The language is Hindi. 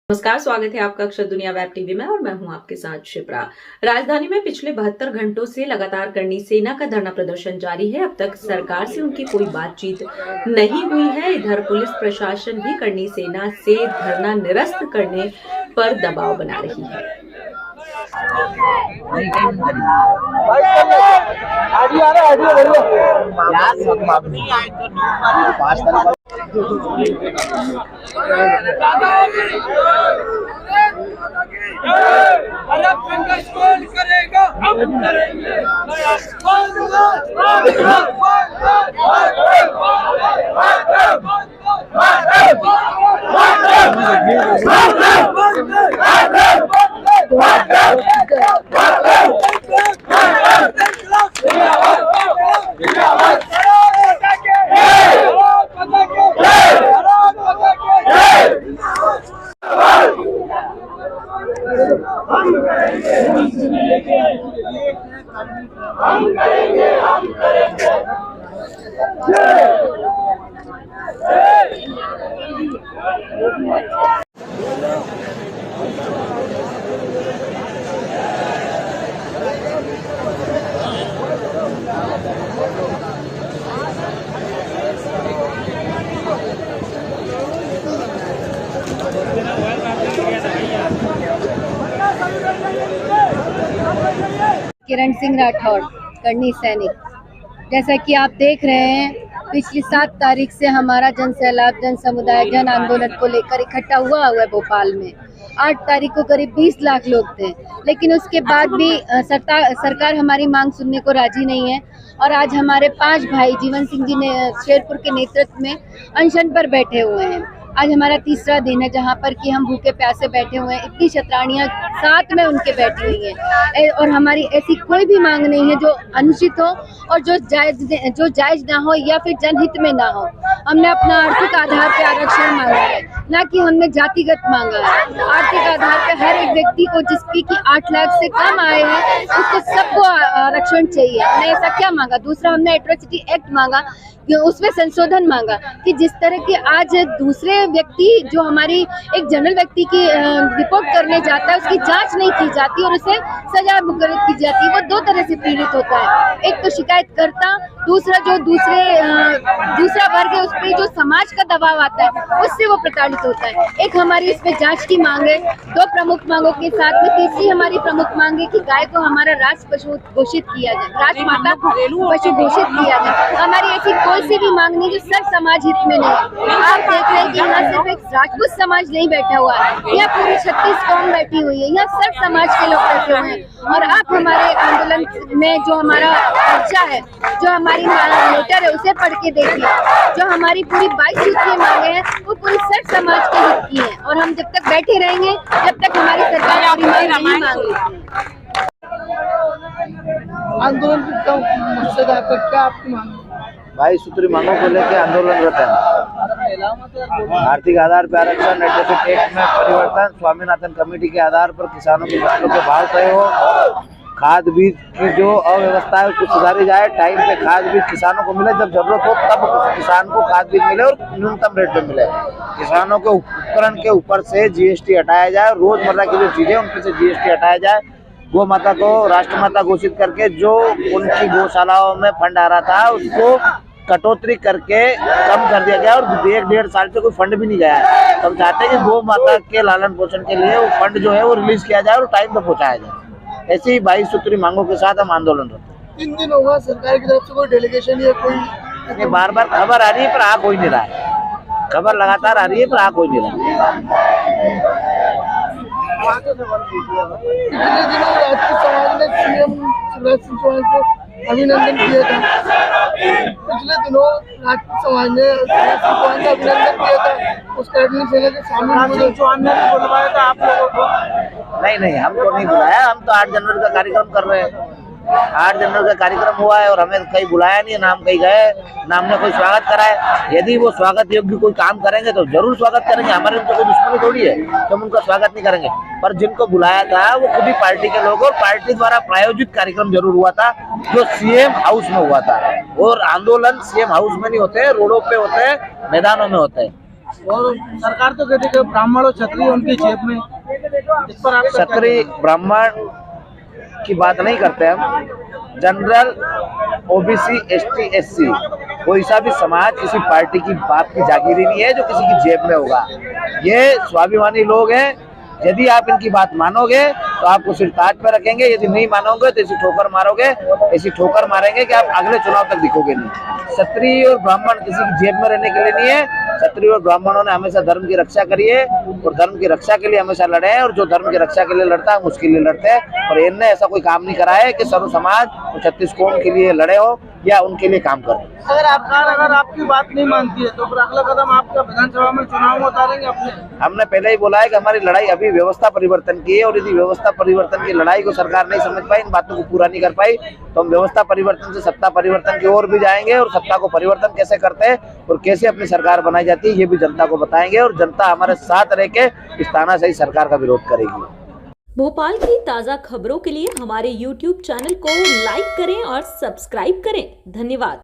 नमस्कार, स्वागत है आपका अक्षर दुनिया वेब टीवी में और मैं हूं आपके साथ शिप्रा। राजधानी में पिछले 72 घंटों से लगातार करनी सेना का धरना प्रदर्शन जारी है। अब तक सरकार से उनकी कोई बातचीत नहीं हुई है। इधर पुलिस प्रशासन भी करनी सेना से धरना निरस्त करने पर दबाव बना रही है। अरब संघर्ष कौन करेगा? हम करेंगे। किरण सिंह राठौड़, करनी सैनिक। जैसा कि आप देख रहे हैं, पिछली 7 तारीख से हमारा जन सैलाब, जन समुदाय, जन आंदोलन को लेकर इकट्ठा हुआ है भोपाल में। 8 तारीख को करीब 20 लाख लोग थे, लेकिन उसके बाद भी सरकार हमारी मांग सुनने को राजी नहीं है। और आज हमारे 5 भाई जीवन सिंह जी ने शेरपुर के नेतृत्व में अनशन पर बैठे हुए हैं। आज हमारा तीसरा दिन है जहां पर कि हम भूखे प्यासे बैठे हुए हैं। इतनी शतरानियां साथ में उनके बैठी हुई हैं और हमारी ऐसी कोई भी मांग नहीं है जो अनुचित हो और जो जायज ना हो या फिर जनहित में ना हो। हमने अपना आर्थिक आधार पे आरक्षण मांगा है, ना कि हमने जातिगत मांगा है। आर्थिक आधार पे हर एक व्यक्ति को जिसकी कि 8 लाख से कम आए हैं उसको सबको आरक्षण चाहिए। हमने ऐसा क्या मांगा? दूसरा, हमने एट्रोसिटी एक्ट मांगा, उसमें संशोधन मांगा कि जिस तरह की आज दूसरे व्यक्ति जो हमारी एक जनरल व्यक्ति की रिपोर्ट करने जाता है उसकी जांच नहीं की जाती और उसे सजा मुकर्रर की जाती है। वो 2 तरह से पीड़ित होता है, एक तो शिकायतकर्ता, दूसरा जो दूसरा वर्ग है उस पर जो समाज का दबाव आता है उससे वो प्रताड़ित होता है। एक हमारी इसमें जांच की मांग है। 2 प्रमुख मांगों के साथ में तीसरी हमारी प्रमुख मांग है कि गाय को हमारा राष्ट्र पशु घोषित किया जाए, राजमाता पशु घोषित किया जाए। हमारी ऐसी कोई सी भी मांग नहीं जो सर समाज हित में नहीं। आप देख रहे हैं कि यहाँ सिर्फ एक राजपूत समाज नहीं बैठा हुआ है, यहाँ पूरी 36 कौम बैठी हुई है, यहाँ सब समाज के लोग बैठे हुए हैं। और आप हमारे आंदोलन में जो हमारा पर्चा है, जो हमारी लेटर है उसे पढ़ के देखिए। जो हमारी पूरी 22 सूत्रीय मांगे हैं वो पूरी सब समाज के हित की है और हम जब तक बैठे रहेंगे जब तक हमारी सरकार अपनी मांग नहीं मांग लेती है। आंदोलन का मकसद आपका क्या? आपकी मांग 22 सूत्री मांगों को लेकर आंदोलनरत है। आर्थिक आधार पर आरक्षण, एट्रोसिटी एक्ट में परिवर्तन, स्वामीनाथन कमेटी के आधार पर किसानों की फसलों के भाव तय हो, खाद बीज की जो अव्यवस्था है उसको सुधारी जाए, टाइम पे खाद बीज किसानों को मिले, जब जरूरत हो तब किसान को खाद बीज मिले और न्यूनतम रेट पे मिले। किसानों के उपकरण के ऊपर से GST हटाया जाए, रोजमर्रा की जो चीजें उनपे से GST हटाया जाए। गौ माता को राष्ट्रमाता घोषित करके जो उनकी गौशालाओं में फंड आ रहा था उसको कटौती करके कम कर दिया गया और 1-1.5 साल से कोई फंड भी नहीं गया है। तो हम चाहते हैं कि गौ माता के लालन पोषण के लिए वो फंड जो है वो रिलीज किया जाए और टाइम पे पहुंचाया जाए। ऐसी ही 22 सूत्री मांगों के साथ हम आंदोलन करते हैं। 3 दिन होगा सरकार की तरफ से कोई डेलीगेशन या कोई? बार-बार खबर आ रही है पर आ कोई नहीं रहा है। खबर लगातार आ रही है पर आ कोई नहीं रहा है। पिछले दिनों राजपूत समाज ने CM शिवराज सिंह चौहान को अभिनंदन किया था। पिछले दिनों राजपूत समाज ने शिवराज सिंह चौहान का अभिनंदन किया था। उस करनी सेना के सामने चौहान ने बुलवाया था आप लोगों को? नहीं, हमको नहीं बुलाया। हम तो 8 जनवरी का कार्यक्रम कर रहे हैं। 8 जनवरी का कार्यक्रम हुआ है और हमें कहीं बुलाया नहीं, ना हम कहीं गए, ना हमने कोई स्वागत करा है। यदि वो स्वागत योग्य कोई काम करेंगे तो जरूर स्वागत करेंगे, हमारे उनसे कोई दुश्मनी थोड़ी है तो हम उनका स्वागत नहीं करेंगे। पर जिनको बुलाया था वो खुद ही पार्टी के लोग और पार्टी द्वारा प्रायोजित कार्यक्रम जरूर हुआ था जो CM हाउस में हुआ था। और आंदोलन CM हाउस में नहीं होते, रोडों पे होते हैं, मैदानों में होते हैं। और सरकार तो कहती है कि ब्राह्मण और क्षत्रिय उनकी जेब में, इस पर आप क्षत्रिय ब्राह्मण की बात नहीं करते हम। जनरल, ओबीसी, एसटी, एससी, कोई सा भी समाज किसी पार्टी की बाप की जागीरी नहीं है जो किसी की जेब में होगा। ये स्वाभिमानी लोग हैं। यदि आप इनकी बात मानोगे तो आपको सिर ताज पर रखेंगे, यदि नहीं मानोगे तो ऐसी ठोकर मारोगे, ऐसी ठोकर मारेंगे कि आप अगले चुनाव तक दिखोगे नहीं। क्षत्रिय और ब्राह्मण किसी की जेब में रहने के लिए नहीं है। क्षत्रिय और ब्राह्मणों ने हमेशा धर्म की रक्षा करी है और धर्म की रक्षा के लिए हमेशा लड़े हैं, और जो धर्म की रक्षा के लिए लड़ता है हम उसके लिए लड़ते हैं। और इनने ऐसा कोई काम नहीं करा है कि सर्व समाज और 36 कौम के लिए लड़े हो या उनके लिए काम करें। अगर आपकी बात नहीं मानती है तो फिर अगला कदम आपका विधानसभा में चुनाव में उतारेंगे अपने? हमने पहले ही बोला है कि हमारी लड़ाई अभी व्यवस्था परिवर्तन की है, और यदि व्यवस्था परिवर्तन की लड़ाई को सरकार नहीं समझ पाई, इन बातों को पूरा नहीं कर पाई, तो हम व्यवस्था परिवर्तन से सत्ता परिवर्तन की ओर भी जाएंगे, और सत्ता को परिवर्तन कैसे करते हैं और कैसे अपनी सरकार बनाई जाती है ये भी जनता को बताएंगे, और जनता हमारे साथ रह के इस तानाशाही सरकार का विरोध करेगी। भोपाल की ताज़ा खबरों के लिए हमारे YouTube चैनल को लाइक करें और सब्सक्राइब करें। धन्यवाद।